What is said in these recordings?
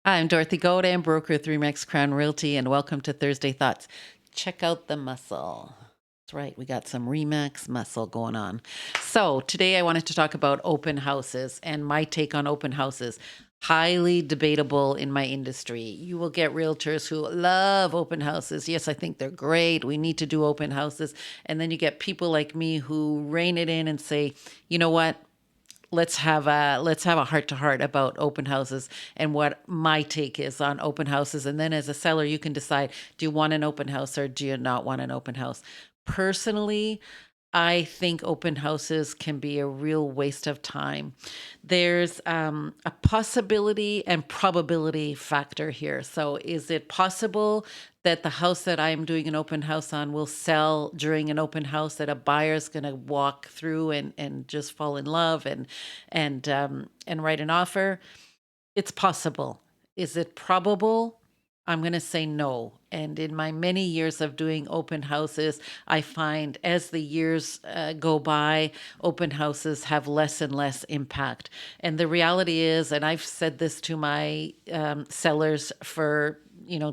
I'm Dorothy Godin, broker at 3 Crown Realty, and welcome to Thursday Thoughts. Check out the muscle. That's right, we got some Remax muscle going on. So, today I wanted to talk about open houses and my take on open houses. Highly debatable in my industry. You will get realtors who love open houses. Yes, I think they're great. We need to do open houses. And then you get people like me who rein it in and say, you know what? Let's have a heart to heart about open houses and what my take is on open houses, and then as a seller you can decide, do you want an open house or do you not want an open house? Personally, I think open houses can be a real waste of time. There's a possibility and probability factor here. So, is it possible that the house that I'm doing an open house on will sell during an open house, that a buyer's going to walk through and just fall in love and write an offer? It's possible. Is it probable? I'm going to say no. And in my many years of doing open houses, I find as the years go by, open houses have less and less impact. And the reality is, and I've said this to my sellers for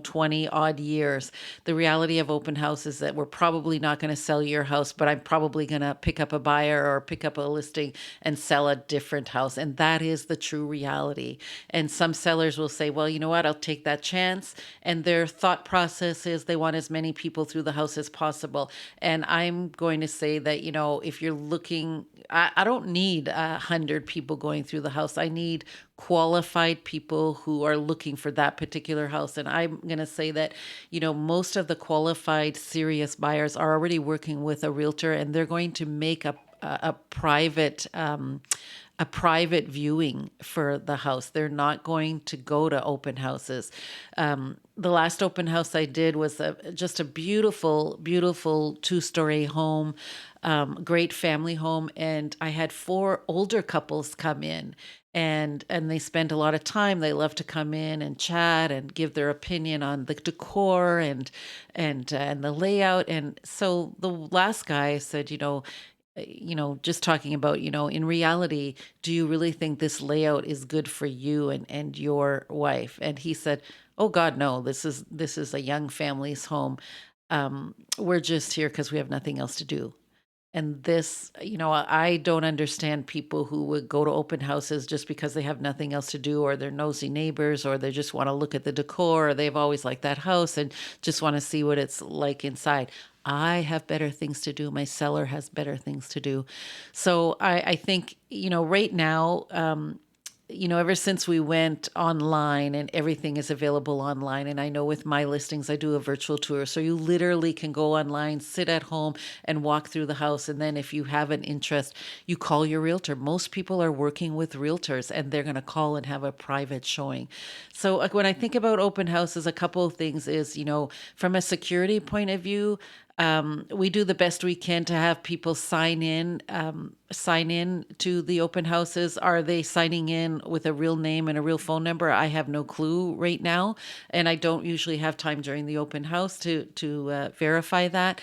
20 odd years. The reality of open houses is that we're probably not going to sell your house, but I'm probably going to pick up a buyer or pick up a listing and sell a different house. And that is the true reality. And some sellers will say, well, you know what, I'll take that chance. And their thought process is they want as many people through the house as possible. And I'm going to say that, if you're looking, I don't need 100 people going through the house. I need qualified people who are looking for that particular house. And I'm going to say that, most of the qualified, serious buyers are already working with a realtor, and they're going to make a private a private viewing for the house. They're not going to go to open houses. The last open house I did was just a beautiful, beautiful 2-story home, great family home, and I had 4 older couples come in. And they spend a lot of time. They love to come in and chat and give their opinion on the decor and the layout. And so the last guy said, just talking about, in reality, do you really think this layout is good for you and your wife? And he said, oh God, no, this is a young family's home. We're just here because we have nothing else to do. And this, I don't understand people who would go to open houses just because they have nothing else to do, or they're nosy neighbors, or they just want to look at the decor, or they've always liked that house and just want to see what it's like inside. I have better things to do. My seller has better things to do. So I think, right now, ever since we went online and everything is available online, and I know with my listings, I do a virtual tour. So you literally can go online, sit at home, and walk through the house. And then if you have an interest, you call your realtor. Most people are working with realtors, and they're going to call and have a private showing. So when I think about open houses, a couple of things is, from a security point of view, we do the best we can to have people sign in to the open houses. Are they signing in with a real name and a real phone number? I have no clue right now, and I don't usually have time during the open house to verify that.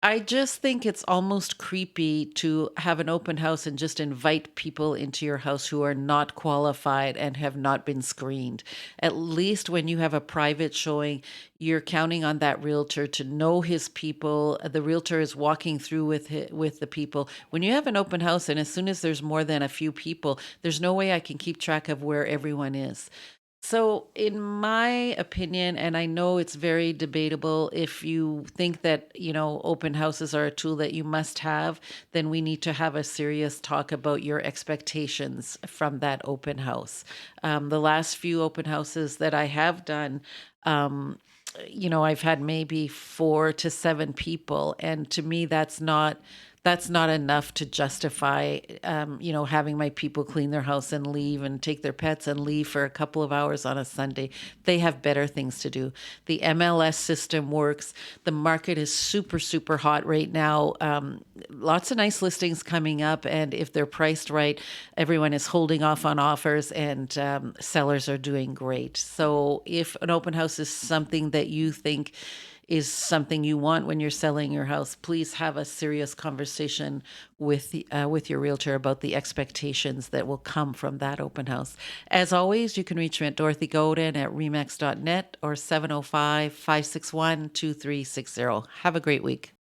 I just think it's almost creepy to have an open house and just invite people into your house who are not qualified and have not been screened. At least when you have a private showing, you're counting on that realtor to know his people. The realtor is walking through with the people. When you have an open house, and as soon as there's more than a few people, there's no way I can keep track of where everyone is. So, in my opinion, and I know it's very debatable, if you think that, open houses are a tool that you must have, then we need to have a serious talk about your expectations from that open house. The last few open houses that I have done, I've had maybe 4 to 7 people, and to me, that's not enough to justify, having my people clean their house and leave and take their pets and leave for a couple of hours on a Sunday. They have better things to do. The MLS system works. The market is super, super hot right now. Lots of nice listings coming up, and if they're priced right, everyone is holding off on offers, and sellers are doing great. So if an open house is something that you think is something you want when you're selling your house, please have a serious conversation with your realtor about the expectations that will come from that open house. As always, you can reach me at Dorothy Godin at remax.net or 705-561-2360. Have a great week.